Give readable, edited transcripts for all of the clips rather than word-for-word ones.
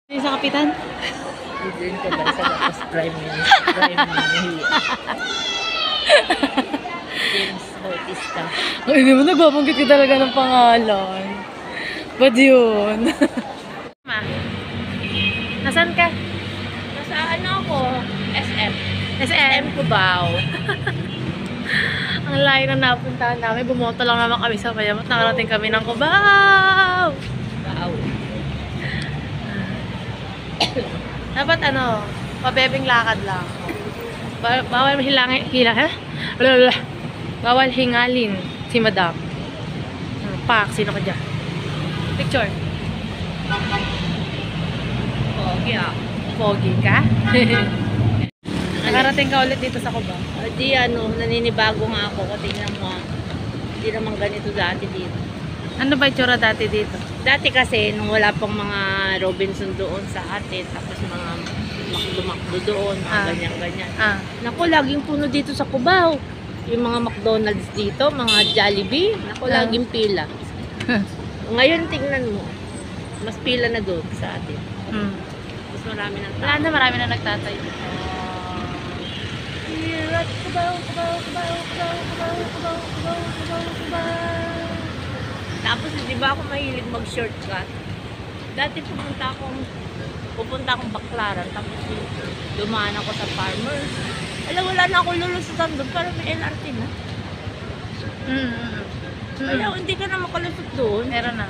Sa kapitan? Diyan ka ba sa Lapis Prime Minister? James Bautista. Ay, hindi mo nagbabanggit ka talaga ng pangalan. Ba't yun? Ma, nasaan ka? Nasa ano ako? SM. SM? Cubao. Ang layo na napuntahan namin. Bumoto lang naman kami sa Mayamat. Nakarating kami ng Cubao! Wow. Dapat ano, pabebeng lakad lang. Bawal bawal hingalin si madam. Pak, sino ka dyan? Picture. Pogi ah. Pogi ka? Nakarating ka ulit dito sa Cubao. Di ano, naninibago nga ako. Tingnan mo. Hindi naman ganito dati dito. Ano ba itsura dati dito? Dati kasi, nung wala pang mga Robinson doon sa atin, tapos mga makdo doon, mga ganyan-ganyan. Naku, laging puno dito sa Cubao. Yung mga McDonald's dito, mga Jollibee, naku, laging pila. Ngayon, tingnan mo, mas pila na doon sa atin. Mas marami ng tao. Wala na, marami na nagtatayo. Tapos, di ba ako mahilig mag-shortcut? Dati pupunta akong Baclaran, tapos dumaan ako sa Farmers. Wala na ako lulusutan doon, pero may LRT na. Kaya hindi ka na makalusot doon. Meron na.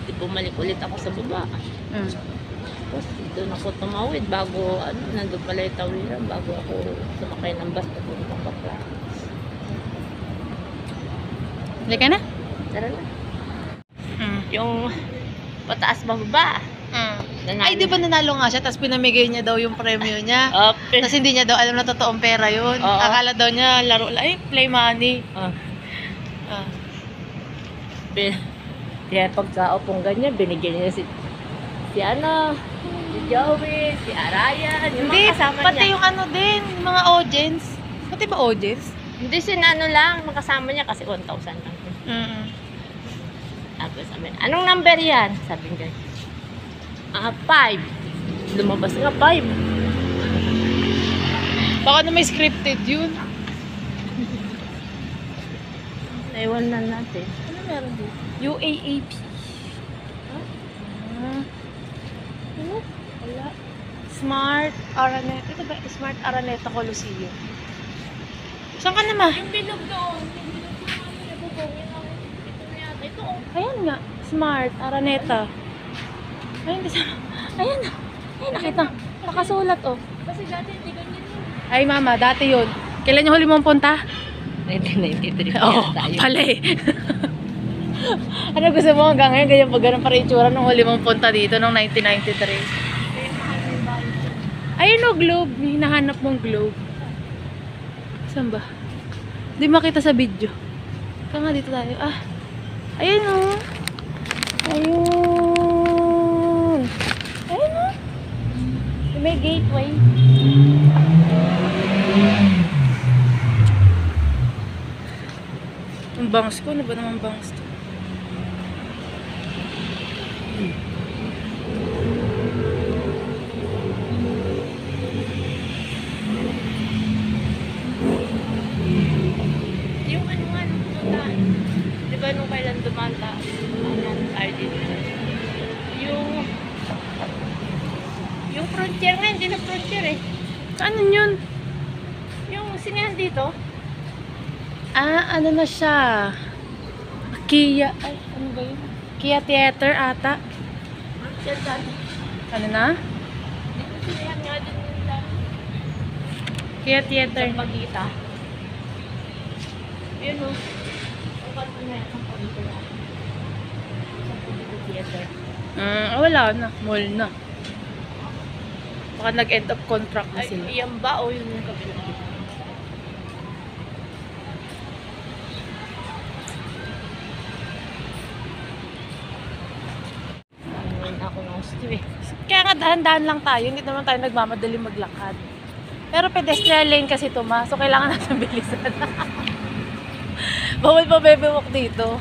Di bumalik ulit ako sa baba. Tapos doon ako tumawid bago, nandun pala yung tawiran, bago ako sumakay ng bus papuntang Baclaran. Halika na? Tara na. Yung pataas bababa. Ay, di ba nanalo nga siya, tapos pinamigay niya daw yung premyo niya. Tapos hindi niya daw alam na totoong pera yun. Akala daw niya laro, ay, play money. Kaya pagkaupong ganyan, binigyan niya si Joey, si Arayan, yung Hindi, mga kasama pati niya. yung ano din, mga audience. Pati ba audience? Hindi, sinano lang, makasama niya kasi 1,000 lang. Tapos sabi, anong number yan? Sabi niya, 5. Lumabas nga 5. Baka na may scripted yun. Naiwan na natin. Ano meron dito? UAAP. Ano? Wala. Smart Araneta. Ito ba? Smart Araneta Coliseum. Saan ka naman? Yung bilog doon. Yung bilog doon. Nabubungin ako. Ito na yata. Ito oh. Ayan nga. Smart Araneta. Ayun, ayan na. Ayun, nakita. Nakasulat oh. Kasi dati hindi ganyan yun. Ay mama, dati yun. Kailan yung huli mong punta? 1993 Oo, pala eh. Ano gusto mo hanggang ngayon? Ganyan pa ganun para itsura nung huli mong punta dito noong 1993. Ayun o, globe. May hinahanap mong globe. Saan ba? Hindi makita sa video. Kaya nga dito tayo. Ayun o. Ayun. Ayun o. May gateway. Ang bangs ko. Ano ba naman bangs to? Yung ano nga nung pumuntaan. Di ba nung kailan dumanta? Tayo dito. Yung frontier nga, hindi na frontier eh. Ano yun? Yung sinihan dito. Ano na siya? Kia. Ay, ano ba yun? Kia Theater ata. Yan dati. Ano na? Dito sinihan nga din yung dati. Kia Theater. Sa Pagita. Yun o. Ang kanto na yan, ang Pagita na. Sa Pagita Theater. Wala na. Mall na. Baka nag-end of contract na Ay, sila. yan ba o yun yung kabilang? Ako ng gusto eh. Kaya nga dahan-dahan lang tayo. Hindi naman tayo nagmamadali maglakad. Pero pedestrian lane kasi ito ma. So kailangan natin bilisan. Bawal pa bebewalk dito.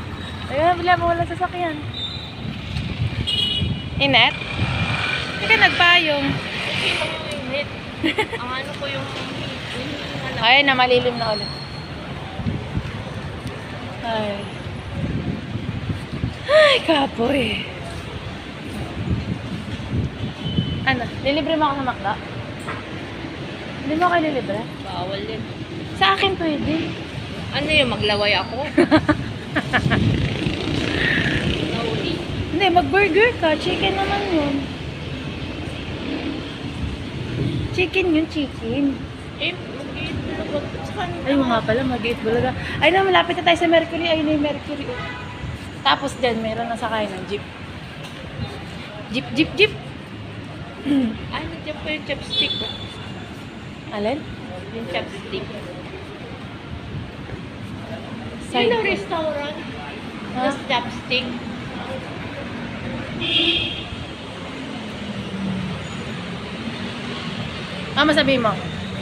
Ayun, wala sasakyan. Inet? payong. Okay lang yung init. Ang ano ko yung Ay, namalilim na ulit. Ay. Ay, kapoy. Ano? Lilibre mo ako sa Macdo? Hindi mo kayo lilibre? bawal din. Sa akin pwede. Ano yung maglaway ako? Nauli. Hindi, mag-burger ka. Chicken naman yun. Chicken yun, chicken. Eh, mag-iit na ba? Ay, nga pala, mag-eat bulaga. Ay na, malapit na tayo sa Mercury. Ay na yung Mercury. Tapos dyan, meron na sakay ng jeep. Jeep, jeep, jeep. Ay, nandiyan pa yung chopstick ko. Alin? Yung chopstick. Side Yun ang ko. restaurant. Ha? Tapos chopstick. Mama, sabihin mo.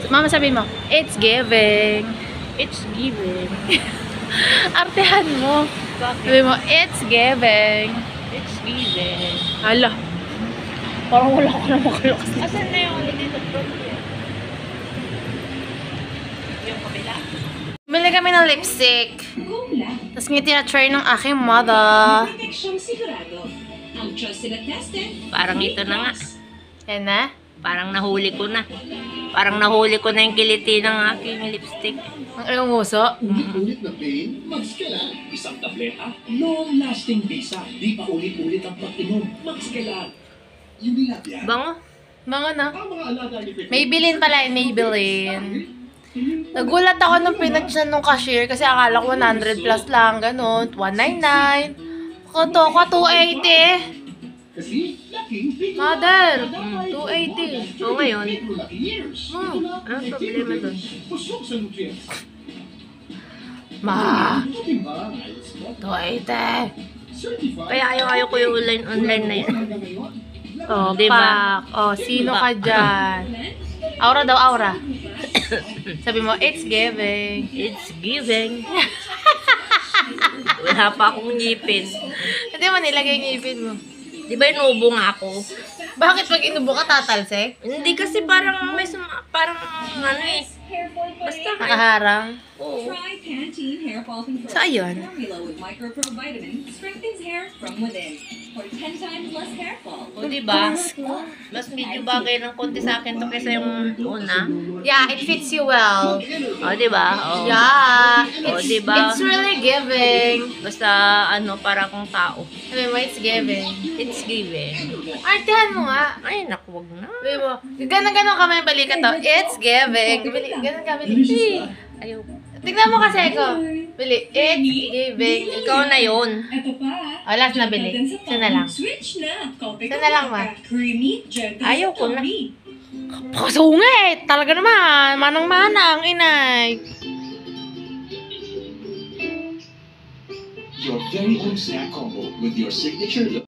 Mama, sabihin mo. It's giving. It's given. Artehan mo. Bakit? Sabihin mo, it's giving. It's given. Hala. Parang wala ko na makalakas. Asan na yung ano dito? Yung kabila. Bili kami ng lipstick. Tapos ngayon tinatry ng aking mother. Ang trusted at tested. Parang ito na nga. Yan na. Parang nahuli ko na. Parang nahuli ko na yung kiliti ng aking lipstick. Ang iyong nguso. Ulit-ulit na pain, Maxkelan. Isang tableta, long-lasting bisa. Di pa ulit-ulit ang pag-inom. Maxkelan. Yung nilabyan. Bango? Mga na. Ang mga alaga ni Pepe. Maybelline pala yun, Maybelline. Nagulat ako nung pinag-chan nung cashier kasi akala ko 100 plus lang, ganun. 199. Kato ko, 280. Kasi, laki, Mother, 280. Oo, ngayon. lucky years. Anong problema doon? Busog sa nutrients. Ma, Buti ba? Ayos mo. 280. Certified. Kaya ayaw ko yung online na yan. Oh, Diba? pak. Oh, sino ka dyan? Aura daw, aura. Sabi mo, it's giving. It's giving. Wala pa akong ngipin. Hindi mo nilagay yung ngipin mo. Di ba inuubo nga ako? Bakit pag inubo ka tatalsik? Hindi kasi parang may parang ano eh. Basta Nakaharang. oo. Try Pantene Hair Fall Control. So, ayun. Formula with micro-pro vitamin strengthens hair from within. For 10 times less hair fall. O diba? Mas medyo bagay ng konti sa akin to kaysa yung una. Yeah, it fits you well. O diba? O. Yeah. Oh, It's, diba? it's really giving. Basta ano, para akong tao. Sabi mo, it's giving. It's giving. Artehan mo nga. Ay, naku, wag na. Sabi mo, ganon kami yung balikat to. It's giving. Ganon kami. Ayaw. Tignan mo kasi ako. Bili. It's giving. Ikaw na yun. Ito pa. Oh, last na bili. Isa na lang. Switch na. Kope Isa na lang ba? Creamy, gentle, Ayaw ko na. coffee. Kasungit! Talaga naman. Manang-manang, inay. Your very own snack combo with your signature